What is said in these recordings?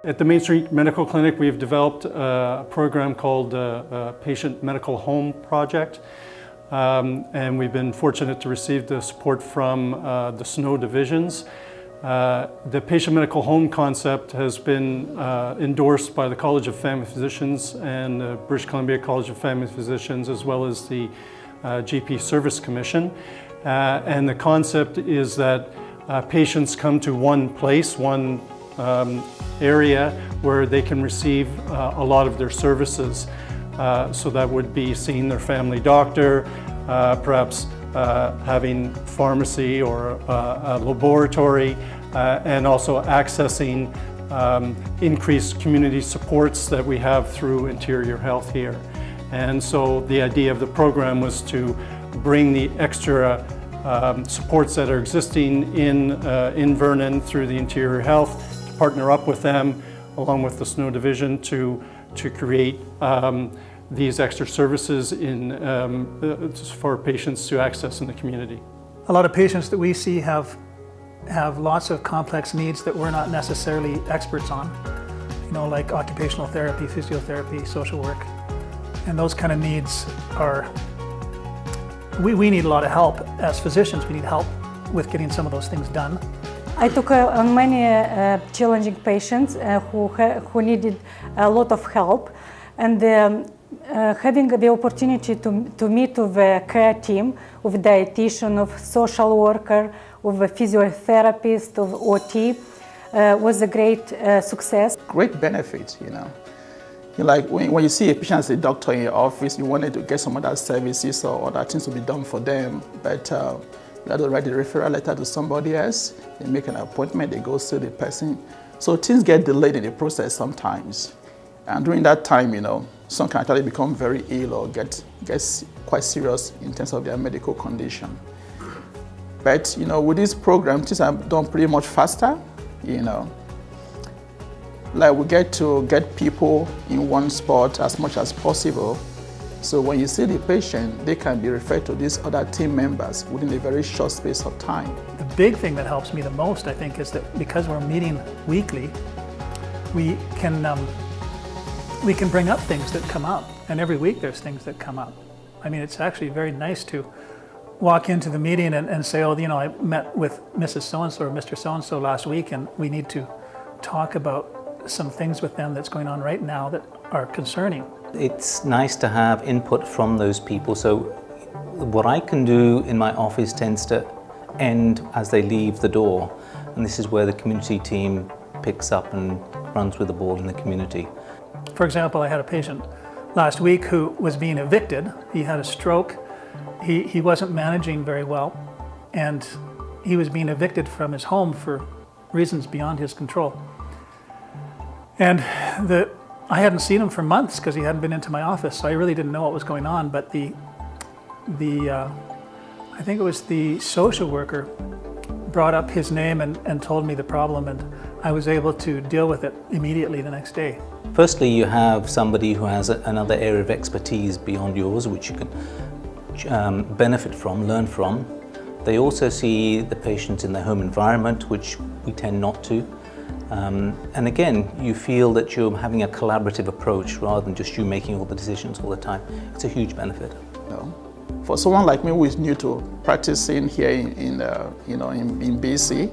At the Main Street Medical Clinic, we've developed a program called Patient Medical Home Project. And we've been fortunate to receive the support from the SNO divisions. The patient medical home concept has been endorsed by the College of Family Physicians and the British Columbia College of Family Physicians, as well as the GP Service Commission. And the concept is that patients come to one place, one area where they can receive a lot of their services. So that would be seeing their family doctor, perhaps having pharmacy or a laboratory, and also accessing increased community supports that we have through Interior Health here. And so the idea of the program was to bring the extra supports that are existing in Vernon through the Interior Health, to partner up with them along with the SNO division to create these extra services for patients to access in the community. A lot of patients that we see have lots of complex needs that we're not necessarily experts on, like occupational therapy, physiotherapy, social work. And those kind of needs are, we need a lot of help as physicians. We need help with getting some of those things done. I took on many challenging patients who needed a lot of help, and having the opportunity to meet with a care team, with a dietitian, of social worker, with a physiotherapist, of OT, was a great success. Great benefit, Like when you see a patient as a doctor in your office, you wanted to get some other services or other things to be done for them, but you have to write a referral letter to somebody else, they make an appointment, they go see the person. So things get delayed in the process sometimes. And during that time, some can actually become very ill or get quite serious in terms of their medical condition. But, with this program, things are done pretty much faster, Like we get to get people in one spot as much as possible. So when you see the patient, they can be referred to these other team members within a very short space of time. The big thing that helps me the most, I think, is that because we're meeting weekly, we can bring up things that come up. And every week there's things that come up. I mean, it's actually very nice to walk into the meeting and say, I met with Mrs. So-and-so or Mr. So-and-so last week, and we need to talk about some things with them that's going on right now that are concerning. It's nice to have input from those people. So what I can do in my office tends to end as they leave the door. And this is where the community team picks up and runs with the ball in the community. For example, I had a patient last week who was being evicted. He had a stroke. He wasn't managing very well, and he was being evicted from his home for reasons beyond his control. And I hadn't seen him for months because he hadn't been into my office, so I really didn't know what was going on. But I think it was the social worker brought up his name and told me the problem, and I was able to deal with it immediately the next day. Firstly, you have somebody who has another area of expertise beyond yours, which you can benefit from, learn from. They also see the patients in their home environment, which we tend not to. And again, you feel that you're having a collaborative approach rather than just you making all the decisions all the time. It's a huge benefit. For someone like me who is new to practicing here in BC,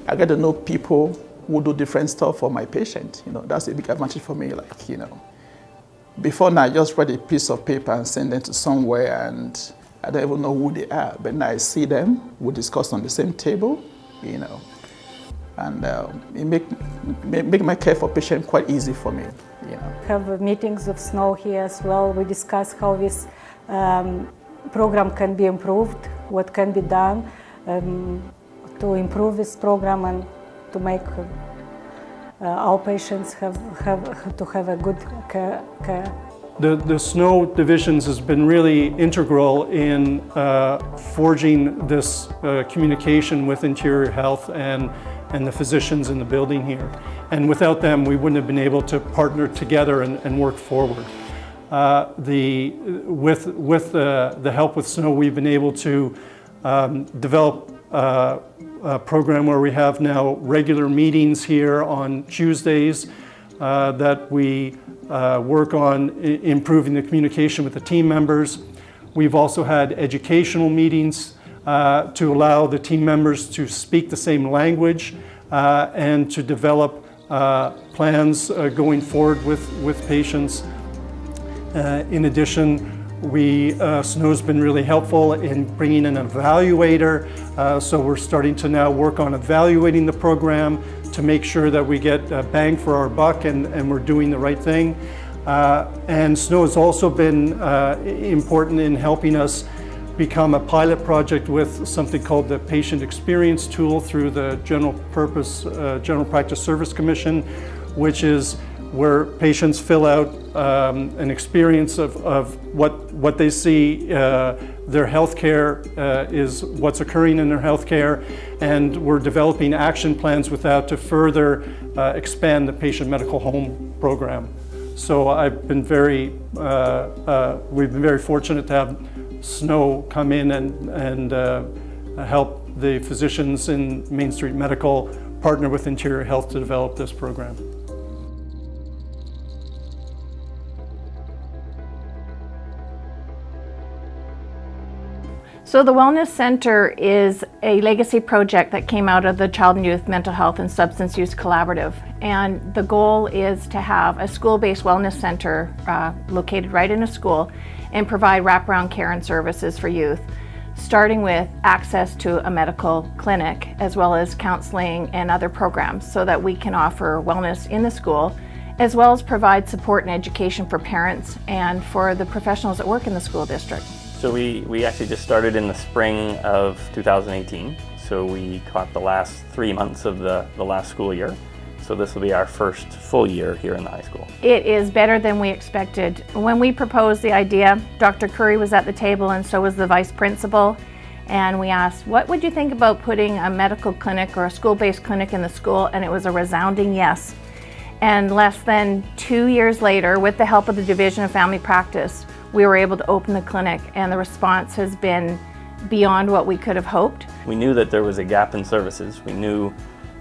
I get to know people who do different stuff for my patient. That's a big advantage for me. Before now, I just write a piece of paper and send them to somewhere, and I don't even know who they are. But now I see them, we discuss on the same table, and it make my care for patient quite easy for me. Have meetings of SNO here as well. We discuss how this program can be improved, what can be done to improve this program and to make our patients have a good care. The SNO divisions has been really integral in forging this communication with Interior Health and the physicians in the building here. And without them, we wouldn't have been able to partner together and work forward. With the help with SNO, we've been able to develop program where we have now regular meetings here on Tuesdays that we work on improving the communication with the team members. We've also had educational meetings to allow the team members to speak the same language and to develop plans going forward with patients. In addition, SNO's been really helpful in bringing an evaluator, so we're starting to now work on evaluating the program to make sure that we get bang for our buck and we're doing the right thing. And SNO has also been important in helping us become a pilot project with something called the Patient Experience Tool through the General Practice Service Commission, which is where patients fill out an experience of what they see their healthcare is what's occurring in their healthcare, and we're developing action plans with that to further expand the patient medical home program. So we've been very fortunate to have SNO come in and help the physicians in Main Street Medical partner with Interior Health to develop this program. So the Wellness Center is a legacy project that came out of the Child and Youth Mental Health and Substance Use Collaborative. And the goal is to have a school-based wellness center located right in a school and provide wraparound care and services for youth, starting with access to a medical clinic as well as counseling and other programs so that we can offer wellness in the school, as well as provide support and education for parents and for the professionals that work in the school district. So we actually just started in the spring of 2018. So we caught the last 3 months of the last school year. So this will be our first full year here in the high school. It is better than we expected. When we proposed the idea, Dr. Curry was at the table and so was the vice principal. And we asked, what would you think about putting a medical clinic or a school-based clinic in the school? And it was a resounding yes. And less than 2 years later, with the help of the Division of Family Practice, we were able to open the clinic, and the response has been beyond what we could have hoped. We knew that there was a gap in services. We knew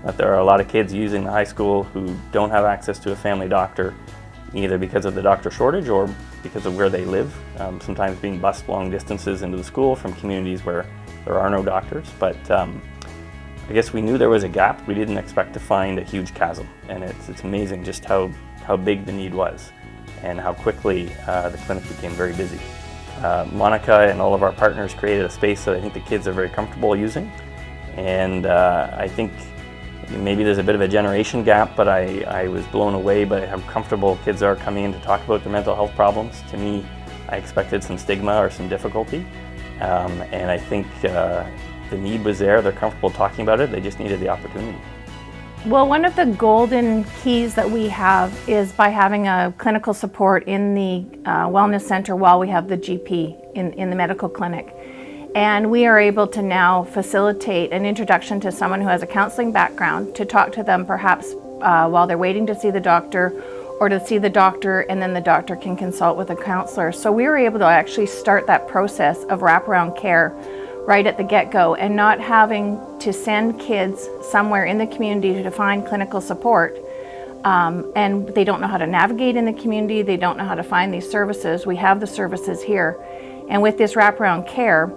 that there are a lot of kids using the high school who don't have access to a family doctor, either because of the doctor shortage or because of where they live, sometimes being bused long distances into the school from communities where there are no doctors. But I guess we knew there was a gap. We didn't expect to find a huge chasm, and it's amazing just how big the need was and how quickly the clinic became very busy. Monica and all of our partners created a space that I think the kids are very comfortable using, and I think maybe there's a bit of a generation gap, but I was blown away by how comfortable kids are coming in to talk about their mental health problems. To me, I expected some stigma or some difficulty, and I think the need was there. They're comfortable talking about it, they just needed the opportunity. Well, one of the golden keys that we have is by having a clinical support in the wellness center while we have the GP in the medical clinic. And we are able to now facilitate an introduction to someone who has a counseling background to talk to them perhaps while they're waiting to see the doctor, or to see the doctor and then the doctor can consult with a counselor. So we were able to actually start that process of wraparound care right at the get-go, and not having to send kids somewhere in the community to find clinical support. And they don't know how to navigate in the community, they don't know how to find these services. We have the services here. And with this wraparound care,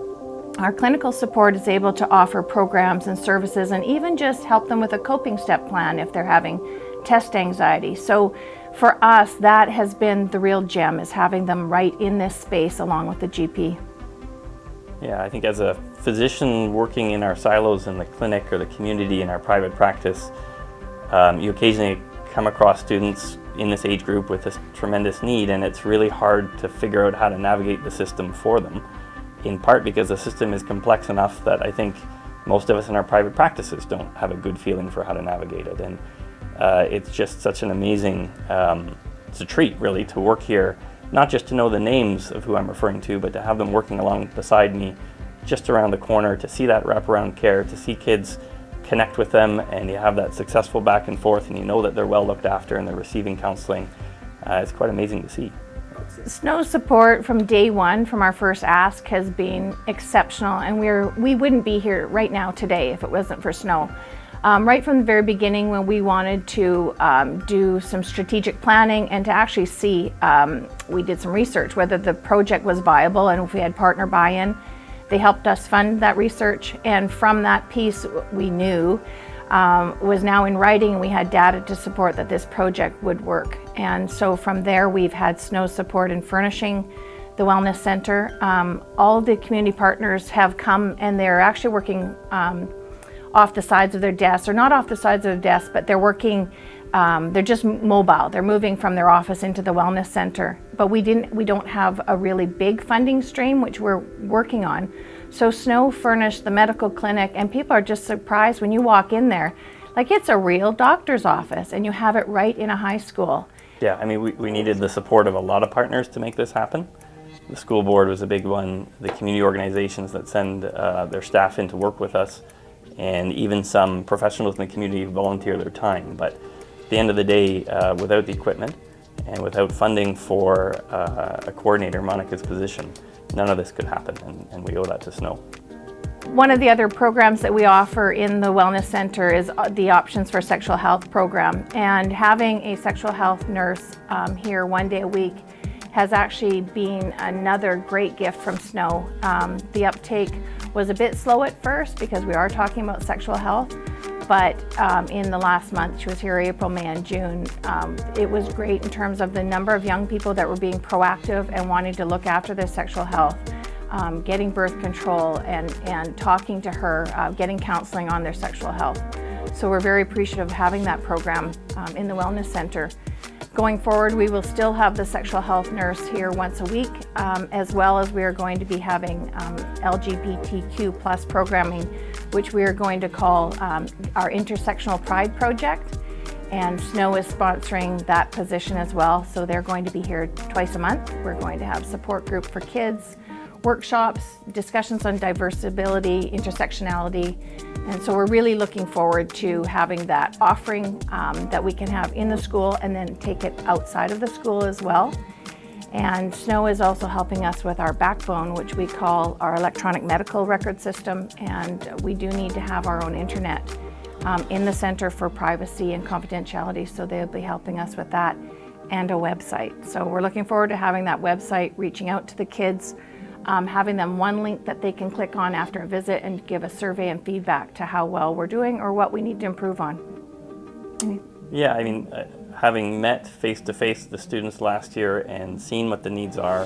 our clinical support is able to offer programs and services and even just help them with a coping step plan if they're having test anxiety. So for us, that has been the real gem, is having them right in this space along with the GP. Yeah, I think as a physician working in our silos in the clinic or the community in our private practice, you occasionally come across students in this age group with this tremendous need, and it's really hard to figure out how to navigate the system for them, in part because the system is complex enough that I think most of us in our private practices don't have a good feeling for how to navigate it. And it's just such an amazing, it's a treat really to work here, not just to know the names of who I'm referring to, but to have them working along beside me just around the corner, to see that wraparound care, to see kids connect with them, and you have that successful back and forth, and you know that they're well looked after and they're receiving counseling. It's quite amazing to see. Snow support from day one, from our first ask, has been exceptional, and we wouldn't be here right now today if it wasn't for Snow. Right from the very beginning, when we wanted to do some strategic planning and to actually see, we did some research whether the project was viable and if we had partner buy-in. They helped us fund that research, and from that piece we knew was now in writing, and we had data to support that this project would work. And so from there we've had Snow support in furnishing the Wellness Center. All the community partners have come, and they're actually working off the sides of their desks, or not off the sides of their desks, but they're working, they're just mobile. They're moving from their office into the Wellness Center. But we don't have a really big funding stream, which we're working on. So Snow furnished the medical clinic, and people are just surprised when you walk in there. Like, it's a real doctor's office, and you have it right in a high school. Yeah, I mean, we needed the support of a lot of partners to make this happen. The school board was a big one, the community organizations that send their staff in to work with us, and even some professionals in the community who volunteer their time. But at the end of the day, without the equipment and without funding for a coordinator, Monica's position, none of this could happen, and we owe that to Snow. One of the other programs that we offer in the Wellness Center is the Options for Sexual Health program. And having a sexual health nurse here 1 day a week has actually been another great gift from Snow. The uptake was a bit slow at first because we are talking about sexual health, but in the last month, she was here April, May, and June, it was great in terms of the number of young people that were being proactive and wanting to look after their sexual health. Getting birth control and talking to her, getting counseling on their sexual health. So we're very appreciative of having that program in the Wellness Center. Going forward, we will still have the sexual health nurse here once a week, as well as we are going to be having LGBTQ plus programming, which we are going to call our Intersectional Pride Project. And Snow is sponsoring that position as well. So they're going to be here twice a month. We're going to have support group for kids, workshops, discussions on diversity, intersectionality. And so we're really looking forward to having that offering that we can have in the school and then take it outside of the school as well. And Snow is also helping us with our backbone, which we call our electronic medical record system. And we do need to have our own internet in the center for privacy and confidentiality. So they'll be helping us with that, and a website. So we're looking forward to having that website, reaching out to the kids, having them one link that they can click on after a visit and give a survey and feedback to how well we're doing or what we need to improve on. Yeah, I mean, having met face-to-face the students last year and seen what the needs are,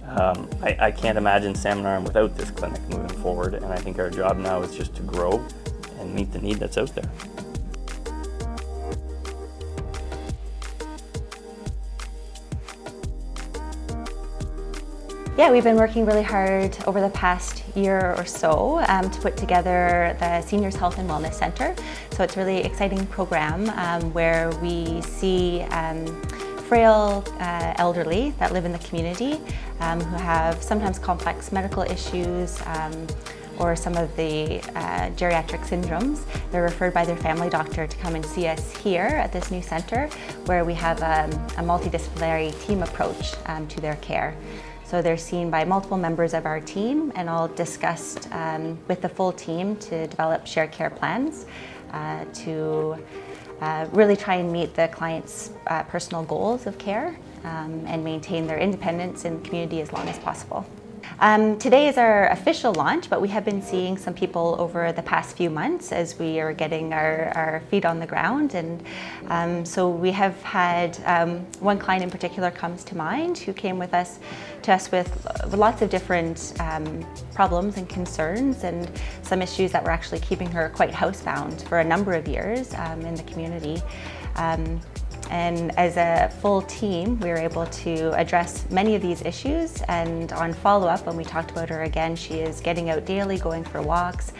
I can't imagine Salmon Arm without this clinic moving forward, and I think our job now is just to grow and meet the need that's out there. Yeah, we've been working really hard over the past year or so to put together the Seniors Health and Wellness Center. So it's a really exciting program where we see frail elderly that live in the community who have sometimes complex medical issues or some of the geriatric syndromes. They're referred by their family doctor to come and see us here at this new center, where we have a multidisciplinary team approach to their care. So they're seen by multiple members of our team, and all discussed with the full team to develop shared care plans to really try and meet the client's personal goals of care and maintain their independence in the community as long as possible. Today is our official launch, but we have been seeing some people over the past few months as we are getting our feet on the ground. And so we have had one client in particular comes to mind who came to us with lots of different problems and concerns and some issues that were actually keeping her quite housebound for a number of years in the community. And as a full team, we were able to address many of these issues, and on follow-up, when we talked about her again, she is getting out daily, going for walks,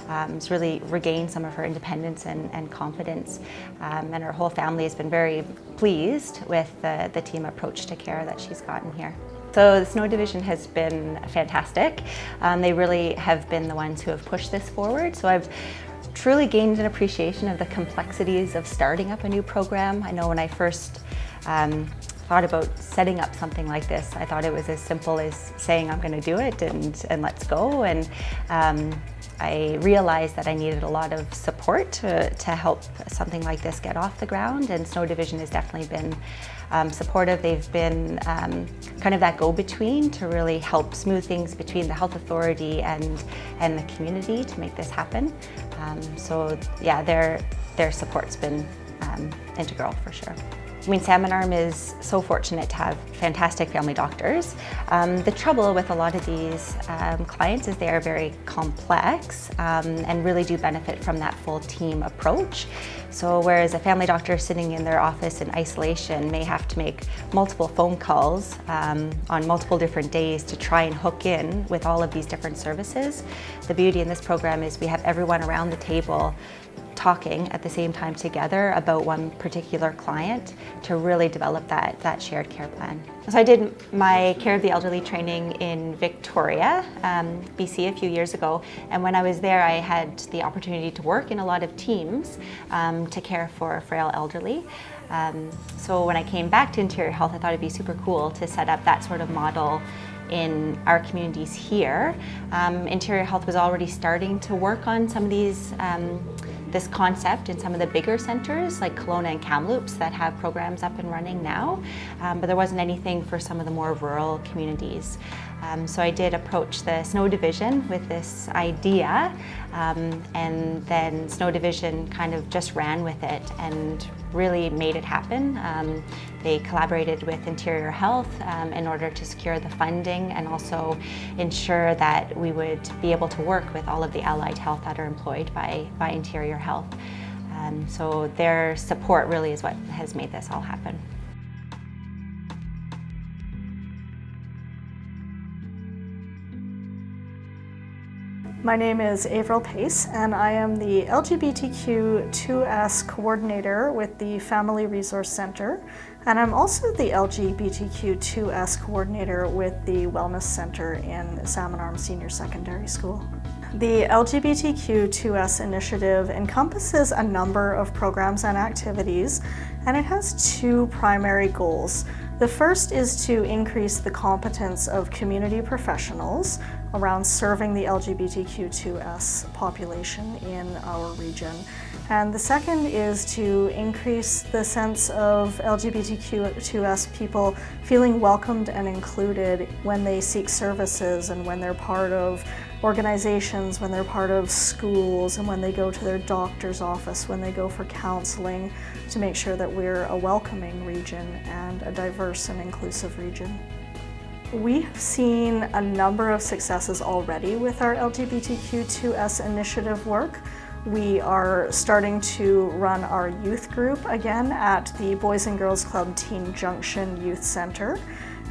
has really regained some of her independence and confidence. And her whole family has been very pleased with the team approach to care that she's gotten here. So the Snow Division has been fantastic. They really have been the ones who have pushed this forward. So I've truly gained an appreciation of the complexities of starting up a new program. I know when I first thought about setting up something like this, I thought it was as simple as saying I'm going to do it and let's go. And I realized that I needed a lot of support to help something like this get off the ground, and Snow Division has definitely been supportive. They've been kind of that go-between to really help smooth things between the health authority and the community to make this happen. So yeah, their support's been integral for sure. I mean, Salmon Arm is so fortunate to have fantastic family doctors. The trouble with a lot of these clients is they are very complex and really do benefit from that full team approach. So whereas a family doctor sitting in their office in isolation may have to make multiple phone calls on multiple different days to try and hook in with all of these different services, the beauty in this program is we have everyone around the table talking at the same time together about one particular client to really develop that shared care plan. So I did my care of the elderly training in Victoria, BC a few years ago, and when I was there I had the opportunity to work in a lot of teams to care for frail elderly. So when I came back to Interior Health, I thought it'd be super cool to set up that sort of model in our communities here. Interior Health was already starting to work on some of these this concept in some of the bigger centers like Kelowna and Kamloops that have programs up and running now, but there wasn't anything for some of the more rural communities. So I did approach the Snow Division with this idea, and then Snow Division kind of just ran with it and really made it happen. They collaborated with Interior Health in order to secure the funding and also ensure that we would be able to work with all of the allied health that are employed by Interior Health. So their support really is what has made this all happen. My name is Avril Pace, and I am the LGBTQ2S coordinator with the Family Resource Center, and I'm also the LGBTQ2S coordinator with the Wellness Center in Salmon Arm Senior Secondary School. The LGBTQ2S initiative encompasses a number of programs and activities, and it has two primary goals. The first is to increase the competence of community professionals around serving the LGBTQ2S population in our region. And the second is to increase the sense of LGBTQ2S people feeling welcomed and included when they seek services and when they're part of organizations, when they're part of schools, and when they go to their doctor's office, when they go for counseling, to make sure that we're a welcoming region and a diverse and inclusive region. We have seen a number of successes already with our LGBTQ2S initiative work. We are starting to run our youth group again at the Boys and Girls Club Teen Junction Youth Center.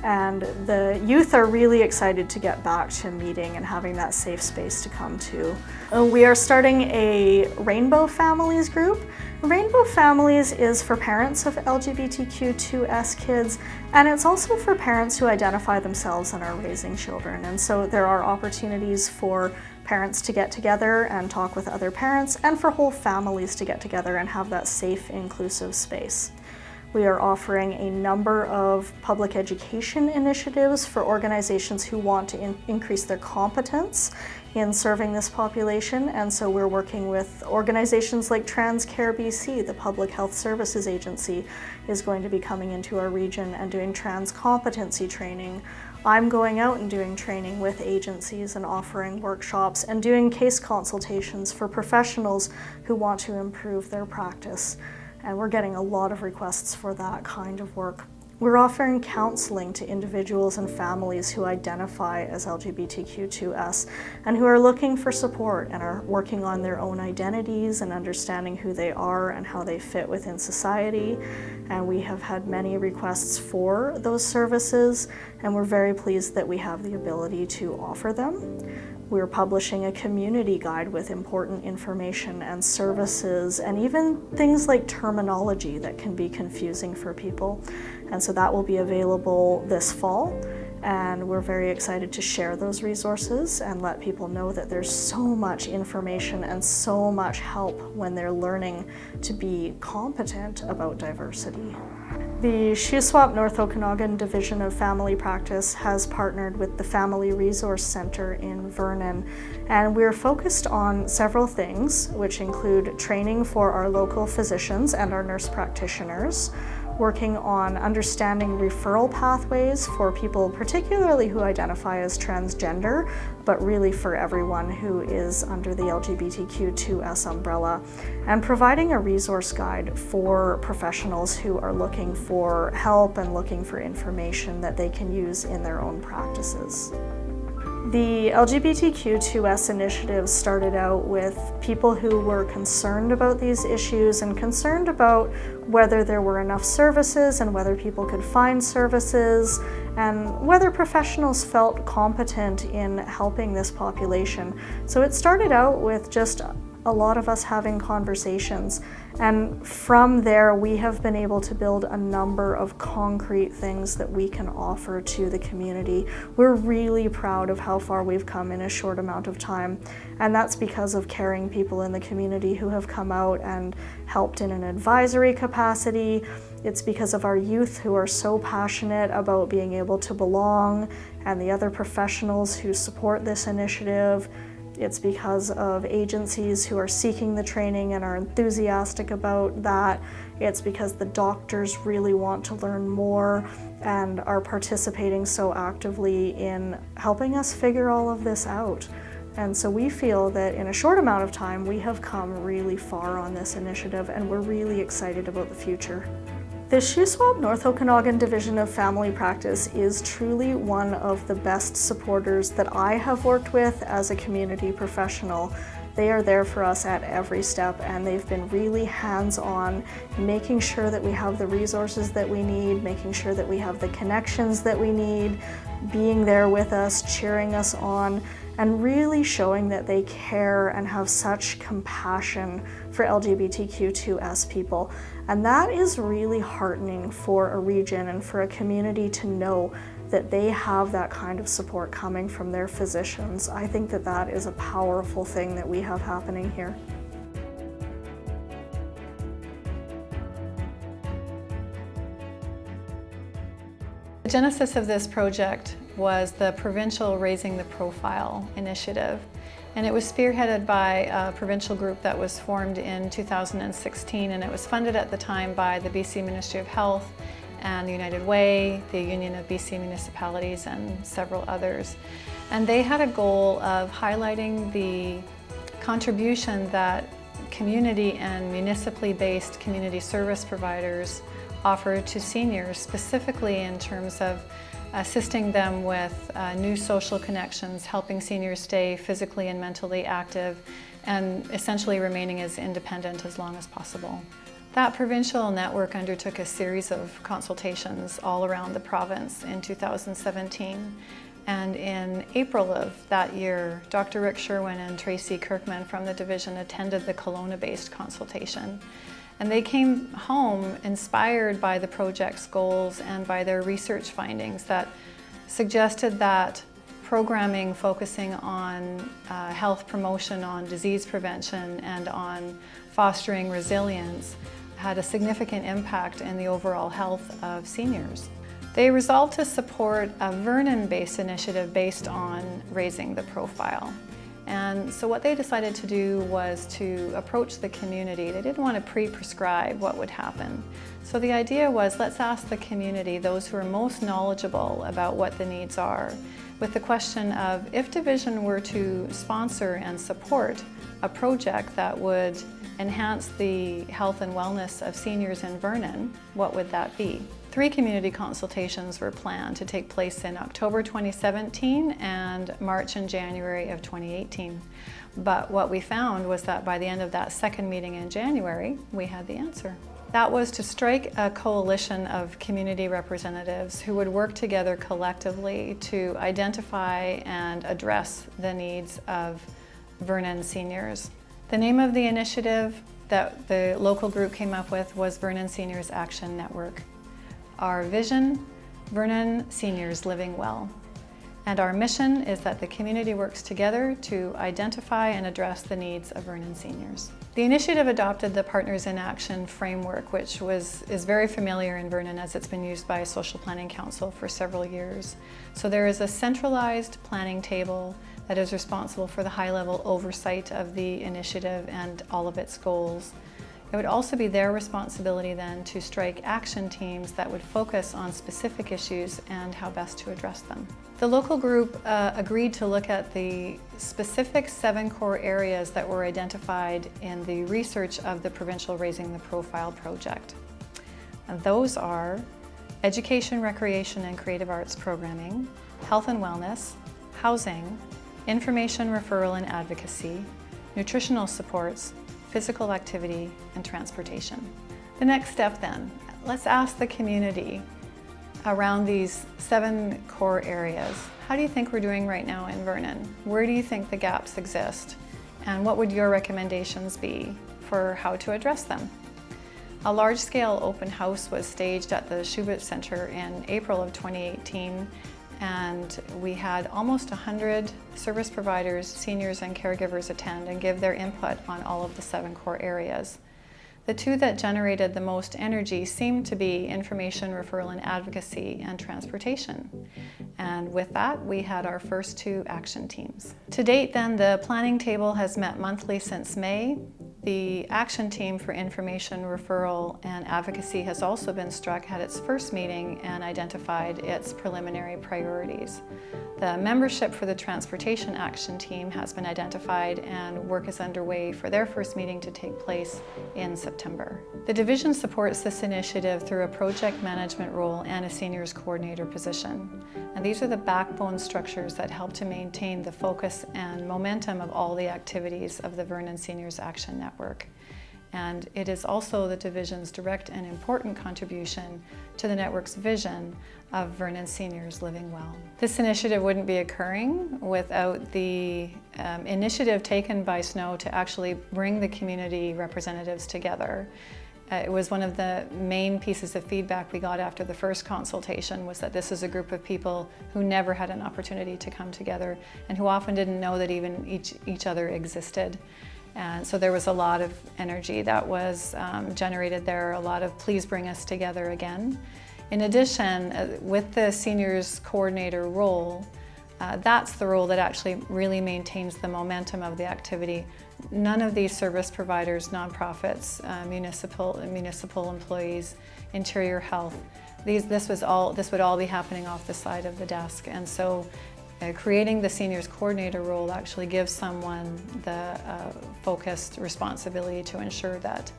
And the youth are really excited to get back to meeting and having that safe space to come to. We are starting a Rainbow Families group. Rainbow Families is for parents of LGBTQ2S kids, and it's also for parents who identify themselves and are raising children. And so there are opportunities for parents to get together and talk with other parents, and for whole families to get together and have that safe, inclusive space. We are offering a number of public education initiatives for organizations who want to increase their competence in serving this population, and so we're working with organizations like TransCare BC. The Public Health Services Agency is going to be coming into our region and doing trans competency training. I'm going out and doing training with agencies and offering workshops and doing case consultations for professionals who want to improve their practice. And we're getting a lot of requests for that kind of work. We're offering counseling to individuals and families who identify as LGBTQ2S and who are looking for support and are working on their own identities and understanding who they are and how they fit within society. And we have had many requests for those services, and we're very pleased that we have the ability to offer them. We're publishing a community guide with important information and services and even things like terminology that can be confusing for people. And so that will be available this fall. And we're very excited to share those resources and let people know that there's so much information and so much help when they're learning to be competent about diversity. The Shuswap North Okanagan Division of Family Practice has partnered with the Family Resource Center in Vernon, and we're focused on several things, which include training for our local physicians and our nurse practitioners, working on understanding referral pathways for people particularly who identify as transgender, but really for everyone who is under the LGBTQ2S umbrella, and providing a resource guide for professionals who are looking for help and looking for information that they can use in their own practices. The LGBTQ2S initiative started out with people who were concerned about these issues and concerned about whether there were enough services and whether people could find services and whether professionals felt competent in helping this population. So it started out with just a lot of us having conversations, and from there we have been able to build a number of concrete things that we can offer to the community. We're really proud of how far we've come in a short amount of time, and that's because of caring people in the community who have come out and helped in an advisory capacity. It's because of our youth who are so passionate about being able to belong, and the other professionals who support this initiative. It's because of agencies who are seeking the training and are enthusiastic about that. It's because the doctors really want to learn more and are participating so actively in helping us figure all of this out. And so we feel that in a short amount of time, we have come really far on this initiative, and we're really excited about the future. The Shuswap North Okanagan Division of Family Practice is truly one of the best supporters that I have worked with as a community professional. They are there for us at every step, and they've been really hands-on, making sure that we have the resources that we need, making sure that we have the connections that we need, being there with us, cheering us on, and really showing that they care and have such compassion for LGBTQ2S people. And that is really heartening for a region and for a community to know that they have that kind of support coming from their physicians. I think that that is a powerful thing that we have happening here. The genesis of this project was the provincial Raising the Profile initiative, and it was spearheaded by a provincial group that was formed in 2016, and it was funded at the time by the BC Ministry of Health and the United Way, the Union of BC Municipalities, and several others. And they had a goal of highlighting the contribution that community and municipally based community service providers offer to seniors, specifically in terms of assisting them with new social connections, helping seniors stay physically and mentally active, and essentially remaining as independent as long as possible. That provincial network undertook a series of consultations all around the province in 2017. And in April of that year, Dr. Rick Sherwin and Tracy Kirkman from the division attended the Kelowna-based consultation. And they came home inspired by the project's goals and by their research findings that suggested that programming focusing on health promotion, on disease prevention, and on fostering resilience had a significant impact in the overall health of seniors. They resolved to support a Vernon-based initiative based on raising the profile. And so what they decided to do was to approach the community. They didn't want to pre-prescribe what would happen. So the idea was, let's ask the community, those who are most knowledgeable about what the needs are, with the question of, if Division were to sponsor and support a project that would enhance the health and wellness of seniors in Vernon, what would that be? 3 community consultations were planned to take place in October 2017 and March and January of 2018. But what we found was that by the end of that second meeting in January, we had the answer. That was to strike a coalition of community representatives who would work together collectively to identify and address the needs of Vernon seniors. The name of the initiative that the local group came up with was Vernon Seniors Action Network. Our vision, Vernon Seniors Living Well. And our mission is that the community works together to identify and address the needs of Vernon seniors. The initiative adopted the Partners in Action framework, which is very familiar in Vernon as it's been used by Social Planning Council for several years. So there is a centralized planning table that is responsible for the high-level oversight of the initiative and all of its goals. It would also be their responsibility then to strike action teams that would focus on specific issues and how best to address them. The local group agreed to look at the specific 7 core areas that were identified in the research of the provincial Raising the Profile project. And those are education, recreation and creative arts programming, health and wellness, housing, information, referral and advocacy, nutritional supports, physical activity, and transportation. The next step then, let's ask the community around these 7 core areas. How do you think we're doing right now in Vernon? Where do you think the gaps exist? And what would your recommendations be for how to address them? A large-scale open house was staged at the Shuswap Center in April of 2018, and we had almost 100 service providers, seniors and caregivers attend and give their input on all of the 7 core areas. The 2 that generated the most energy seemed to be information, referral and advocacy and transportation. And with that, we had our first 2 action teams. To date then, the planning table has met monthly since May. The action team for information, referral and advocacy has also been struck at its first meeting and identified its preliminary priorities. The membership for the transportation action team has been identified and work is underway for their first meeting to take place in September. The division supports this initiative through a project management role and a seniors coordinator position. And these are the backbone structures that help to maintain the focus and momentum of all the activities of the Vernon Seniors Action Network. And it is also the division's direct and important contribution to the network's vision of Vernon seniors living well. This initiative wouldn't be occurring without the initiative taken by SNOW to actually bring the community representatives together. It was one of the main pieces of feedback we got after the first consultation was that this is a group of people who never had an opportunity to come together and who often didn't know that even each other existed. And so there was a lot of energy that was generated there, a lot of please bring us together again. In addition, with the seniors coordinator role, that's the role that actually really maintains the momentum of the activity. None of these service providers, nonprofits, municipal employees, interior health, this would all be happening off the side of the desk. And so creating the seniors coordinator role actually gives someone the focused responsibility to ensure that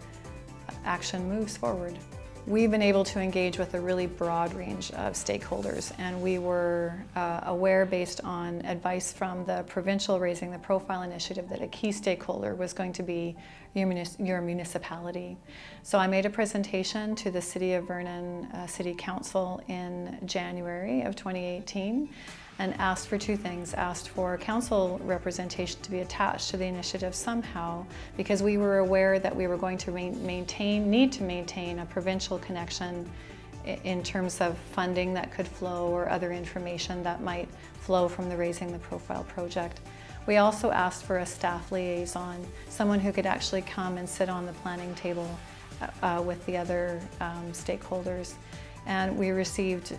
action moves forward. We've been able to engage with a really broad range of stakeholders, and we were aware, based on advice from the provincial Raising the Profile initiative, that a key stakeholder was going to be your municipality. So I made a presentation to the City of Vernon City Council in January of 2018 and asked for 2 things. Asked for council representation to be attached to the initiative somehow, because we were aware that we were going to need to maintain a provincial connection in terms of funding that could flow or other information that might flow from the Raising the Profile project. We also asked for a staff liaison, someone who could actually come and sit on the planning table with the other stakeholders. And we received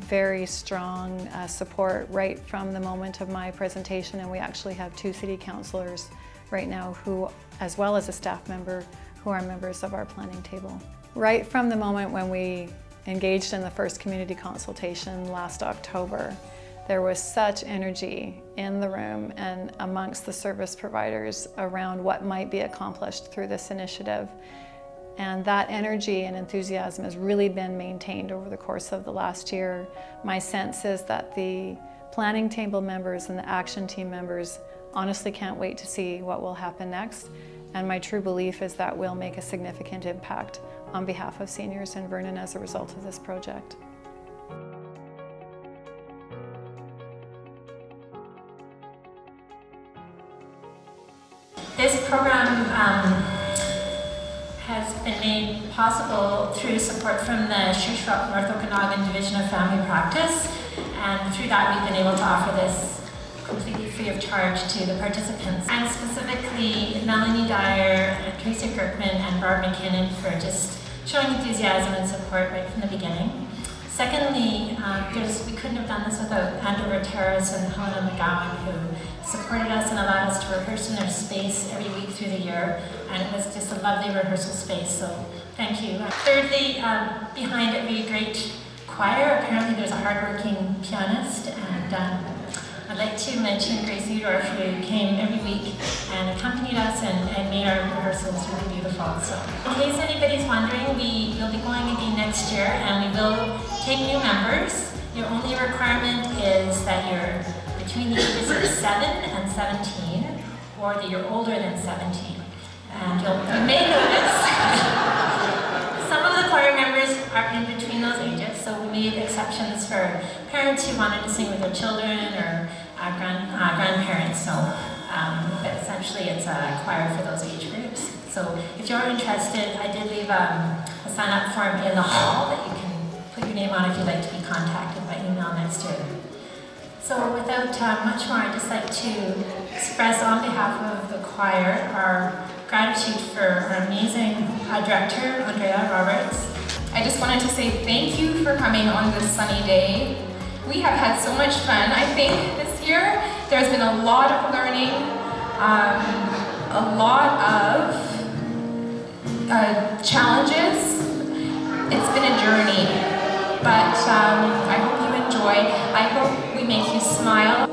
very strong support right from the moment of my presentation, and we actually have 2 city councillors right now who, as well as a staff member, who are members of our planning table. Right from the moment when we engaged in the first community consultation last October, there was such energy in the room and amongst the service providers around what might be accomplished through this initiative. And that energy and enthusiasm has really been maintained over the course of the last year. My sense is that the planning table members and the action team members honestly can't wait to see what will happen next. And my true belief is that we'll make a significant impact on behalf of seniors in Vernon as a result of this project. This program has been made possible through support from the Shuswap North Okanagan Division of Family Practice and through that we've been able to offer this completely free of charge to the participants. And specifically Melanie Dyer, Tracy Kirkman, and Barb McKinnon for just showing enthusiasm and support right from the beginning. Secondly, we couldn't have done this without Andover Terrace and Helena McGowan, who supported us and allowed us to rehearse in their space every week through the year, and it was just a lovely rehearsal space, so thank you. Thirdly, behind every great choir, apparently there's a hardworking pianist, and I'd like to mention Grace Udorf, who came every week and accompanied us and made our rehearsals really beautiful. So, in case anybody's wondering, we will be going again next year, and we will take new members. Your only requirement is that you're between the ages of 7 and 17, or that you're older than 17. And you may notice some of the choir members are in between those ages, so we made exceptions for parents who wanted to sing with their children or grandparents. But essentially it's a choir for those age groups. So if you're interested, I did leave a sign-up form in the hall that you can put your name on if you'd like to be contacted by email next year. So without much more, I'd just like to express on behalf of the choir our gratitude for our amazing director, Andrea Roberts. I just wanted to say thank you for coming on this sunny day. We have had so much fun. I think this year there's been a lot of learning, a lot of challenges. It's been a journey, but I hope you enjoy. I hope we make you smile